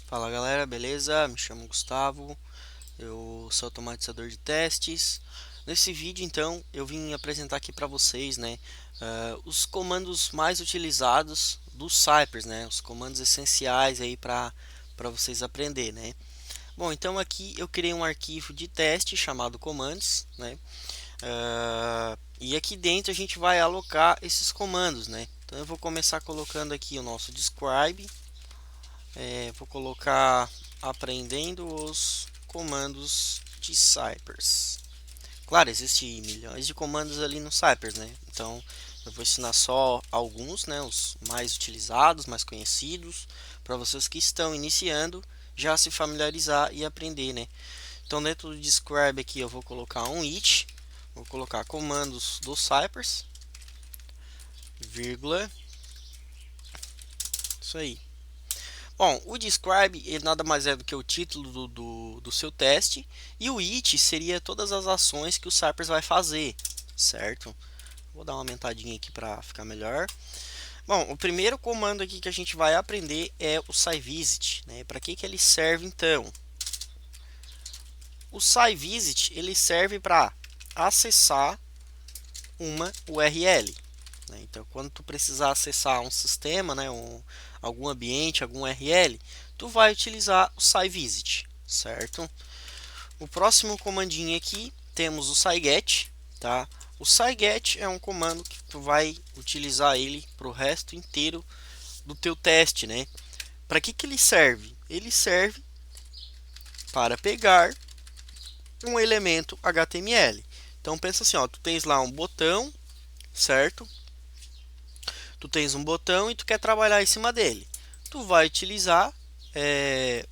Fala galera, beleza? Me chamo Gustavo, eu sou automatizador de testes. Nesse vídeo então eu vim apresentar aqui para vocês, os comandos mais utilizados dos Cypress, né? Os comandos essenciais aí para vocês aprender, né? Bom, então aqui eu criei um arquivo de teste chamado commands, né? E aqui dentro a gente vai alocar esses comandos, né? Então eu vou começar colocando aqui o nosso describe. Vou colocar aprendendo os comandos de Cypress. Claro, existem milhões de comandos ali no Cypress, né? Então eu vou ensinar só alguns, né? Os mais utilizados, mais conhecidos, para vocês que estão iniciando já se familiarizar e aprender, né? Então dentro do describe aqui eu vou colocar um it, vou colocar comandos do Cypress, vírgula, isso aí. Bom, o describe ele nada mais é do que o título do seu teste e o it seria todas as ações que o Cypress vai fazer, certo? Vou dar uma aumentadinha aqui para ficar melhor. Bom, o primeiro comando aqui que a gente vai aprender é o SciVisit, né? Para que ele serve então? O SciVisit ele serve para acessar uma URL. Né? Então, quando tu precisar acessar um sistema, né, algum ambiente, algum URL, tu vai utilizar o SciVisit, certo? O próximo comandinho aqui temos o SciGet, tá? O SciGet é um comando que tu vai utilizar ele para o resto inteiro do teu teste, né? Para que ele serve? Ele serve para pegar um elemento HTML. Então pensa assim, ó, tu tens lá um botão, certo? Tu tens um botão e tu quer trabalhar em cima dele. Tu vai utilizar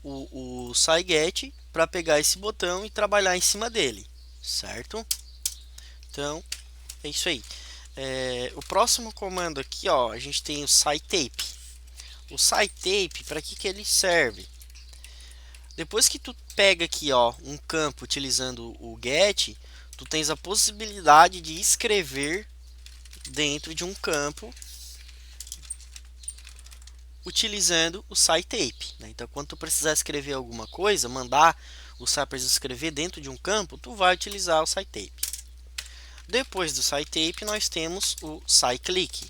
o SciGet para pegar esse botão e trabalhar em cima dele, certo? Então é isso aí. O próximo comando aqui, ó, a gente tem o SciTape. O SciTape, para que ele serve? Depois que tu pega aqui, ó, um campo utilizando o get, tu tens a possibilidade de escrever dentro de um campo utilizando o SciTape, né? Então, quando tu precisar escrever alguma coisa, mandar o Cypress escrever dentro de um campo, tu vai utilizar o SciTape. Depois do SciTape, nós temos o SciClick.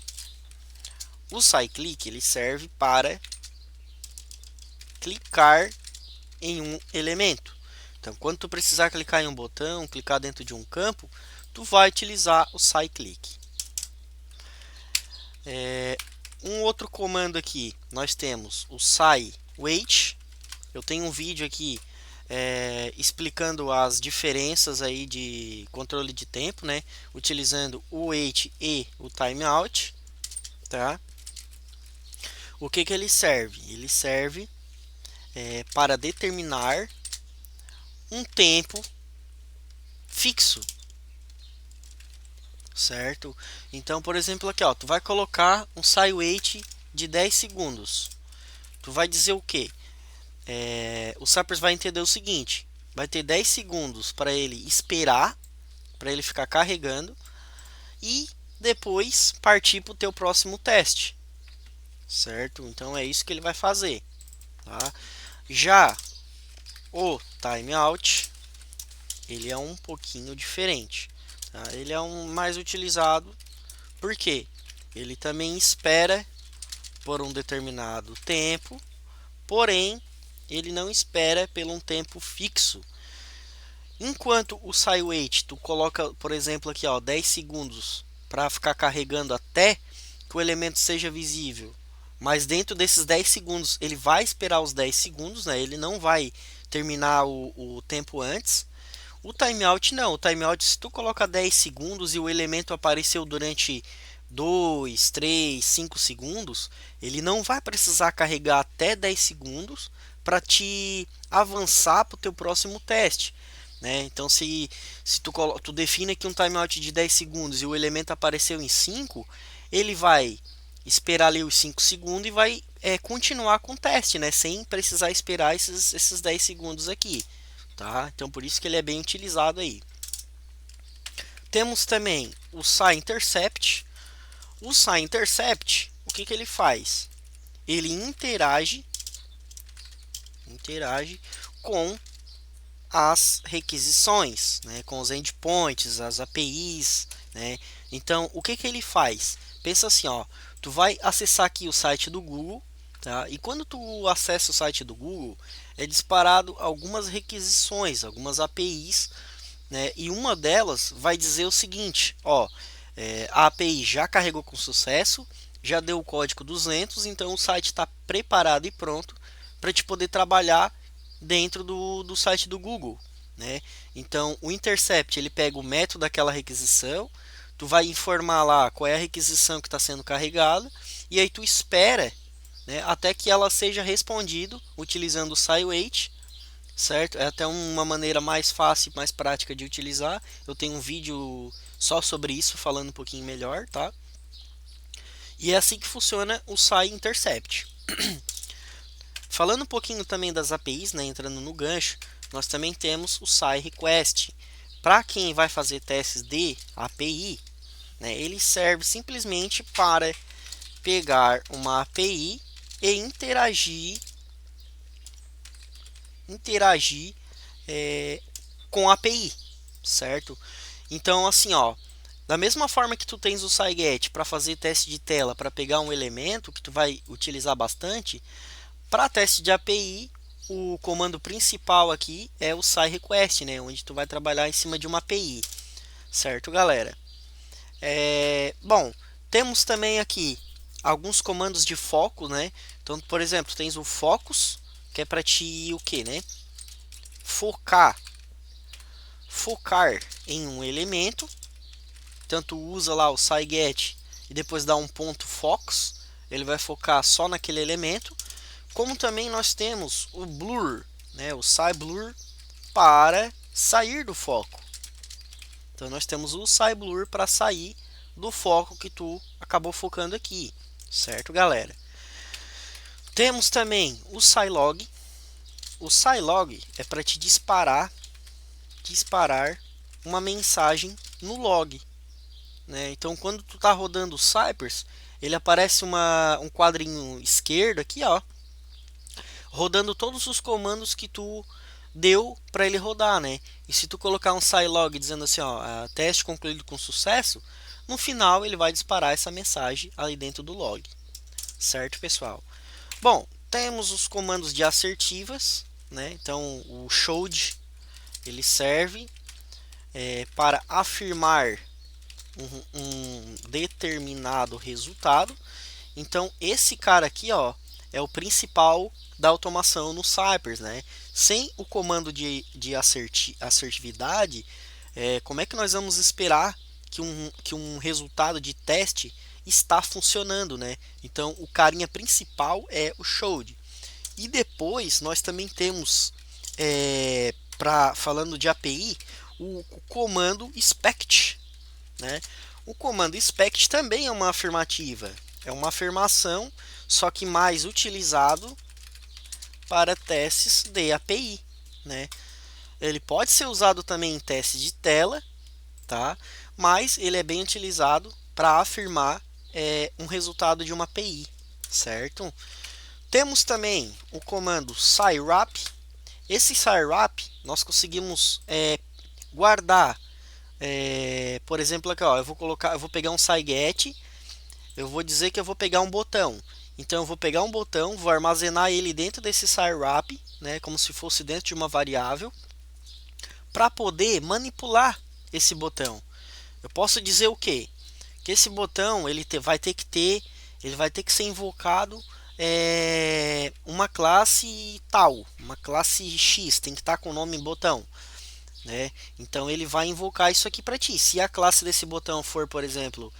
O SciClick ele serve para clicar em um elemento. Então, quando tu precisar clicar em um botão, clicar dentro de um campo, tu vai utilizar o SciClick. Um outro comando aqui, nós temos o SciWait. Eu tenho um vídeo aqui explicando as diferenças aí de controle de tempo, né? Utilizando o wait e o timeout, tá? O que ele serve? Ele serve para determinar um tempo fixo, certo? Então, por exemplo, aqui, ó, tu vai colocar um SciWait de 10 segundos. Tu vai dizer o quê? O Cypress vai entender o seguinte: vai ter 10 segundos para ele esperar, para ele ficar carregando e depois partir para o teu próximo teste, certo? Então é isso que ele vai fazer, tá? Já o timeout ele é um pouquinho diferente, tá? Ele é um mais utilizado porque ele também espera por um determinado tempo, porém ele não espera por um tempo fixo. Enquanto o SciWait tu coloca, por exemplo, aqui ó, 10 segundos para ficar carregando até que o elemento seja visível. Mas dentro desses 10 segundos, ele vai esperar os 10 segundos, né? Ele não vai terminar o tempo antes. O timeout não. O timeout, se tu coloca 10 segundos e o elemento apareceu durante 2, 3, 5 segundos, ele não vai precisar carregar até 10 segundos para te avançar para o teu próximo teste. Né? Então, se tu define aqui um timeout de 10 segundos e o elemento apareceu em 5, ele vai esperar ali os 5 segundos e vai continuar com o teste, né? Sem precisar esperar esses 10 segundos aqui. Tá? Então, por isso que ele é bem utilizado aí. Temos também o SciIntercept. O SciIntercept, o que ele faz? Ele interage interage com as requisições, né, com os endpoints, as APIs, né? Então, o que que ele faz? Pensa assim, ó, tu vai acessar aqui o site do Google, tá? E quando tu acessa o site do Google, é disparado algumas requisições, algumas APIs, né? E uma delas vai dizer o seguinte, ó, a API já carregou com sucesso, já deu o código 200, então o site está preparado e pronto para te poder trabalhar dentro do site do Google, né? Então o intercept ele pega o método daquela requisição, tu vai informar lá qual é a requisição que está sendo carregada e aí tu espera, né, até que ela seja respondido utilizando o SciWait, certo? É até uma maneira mais fácil, mais prática de utilizar. Eu tenho um vídeo só sobre isso falando um pouquinho melhor, tá? E é assim que funciona o SciIntercept. Falando um pouquinho também das APIs, né, entrando no gancho, nós também temos o SciRequest. Para quem vai fazer testes de API, né, ele serve simplesmente para pegar uma API e interagir com a API, certo? Então, assim, ó, da mesma forma que tu tens o SciGet para fazer teste de tela, para pegar um elemento que tu vai utilizar bastante, para teste de API, o comando principal aqui é o SciRequest, né, onde tu vai trabalhar em cima de uma API, certo, galera? Bom, temos também aqui alguns comandos de foco, né? Então, por exemplo, tens o focus, que é para ti o que, né? Focar em um elemento. Então, tu usa lá o SciGet e depois dá um ponto focus, ele vai focar só naquele elemento. Como também nós temos o blur, né? O SciBlur para sair do foco. Então, nós temos o SciBlur para sair do foco que tu acabou focando aqui, certo, galera? Temos também o SciLog. O SciLog é para te disparar uma mensagem no log, né? Então, quando tu está rodando o Cypress, ele aparece um quadrinho esquerdo aqui, ó, rodando todos os comandos que tu deu para ele rodar, né? E se tu colocar um SciLog dizendo assim, ó, teste concluído com sucesso, no final ele vai disparar essa mensagem ali dentro do log, certo, pessoal? Bom, temos os comandos de assertivas, né? Então o showed ele serve para afirmar um determinado resultado. Então esse cara aqui, ó, é o principal da automação no Cypress, né? Sem o comando de assertividade, como é que nós vamos esperar que um resultado de teste está funcionando, né? Então o carinha principal é o showed. E depois nós também temos, falando de API, o comando inspect, né? O comando inspect também é uma afirmativa, é uma afirmação, só que mais utilizado para testes de API, né? Ele pode ser usado também em testes de tela, tá? Mas ele é bem utilizado para afirmar um resultado de uma API, certo? Temos também o comando SciWrap. Esse SciWrap nós conseguimos guardar, por exemplo, aqui, ó, eu vou pegar um SciGet, eu vou dizer que eu vou pegar um botão. Então eu vou pegar um botão, vou armazenar ele dentro desse SciWrap, né, como se fosse dentro de uma variável, para poder manipular esse botão. Eu posso dizer o quê? Que esse botão ele vai ter que ser invocado uma classe tal, uma classe X, tem que estar com o nome em botão, né? Então ele vai invocar isso aqui para ti. Se a classe desse botão for, por exemplo,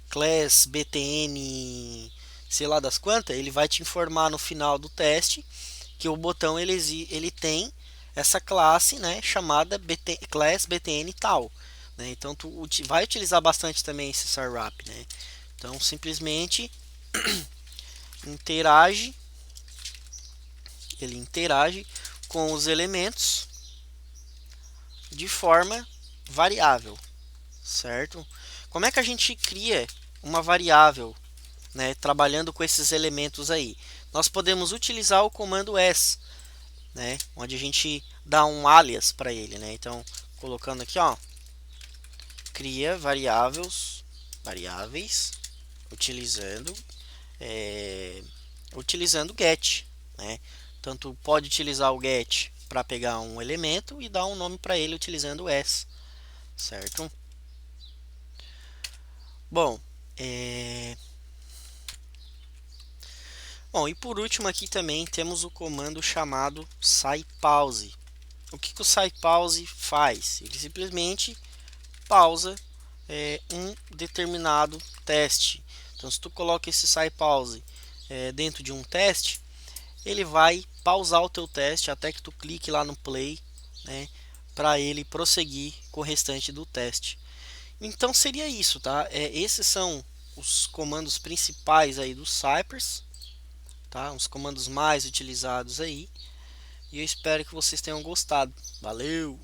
class btn, sei lá das quantas, ele vai te informar no final do teste que o botão ele tem essa classe, né, chamada class btn tal, né? Então tu vai utilizar bastante também esse SciWrap, né? Então simplesmente ele interage com os elementos de forma variável, certo? Como é que a gente cria uma variável, né, trabalhando com esses elementos aí? Nós podemos utilizar o comando s. né? Onde a gente dá um alias para ele, né? Então, colocando aqui, ó, cria variáveis utilizando utilizando get, né? Tanto pode utilizar o get para pegar um elemento e dar um nome para ele utilizando s, certo? Bom, bom, e por último aqui também temos o comando chamado SciPause. O que o SciPause faz? Ele simplesmente pausa um determinado teste. Então, se tu coloca esse SciPause dentro de um teste, ele vai pausar o teu teste até que tu clique lá no play, né, para ele prosseguir com o restante do teste. Então seria isso, tá? Esses são os comandos principais aí do Cypress, tá? Os comandos mais utilizados aí. E eu espero que vocês tenham gostado. Valeu!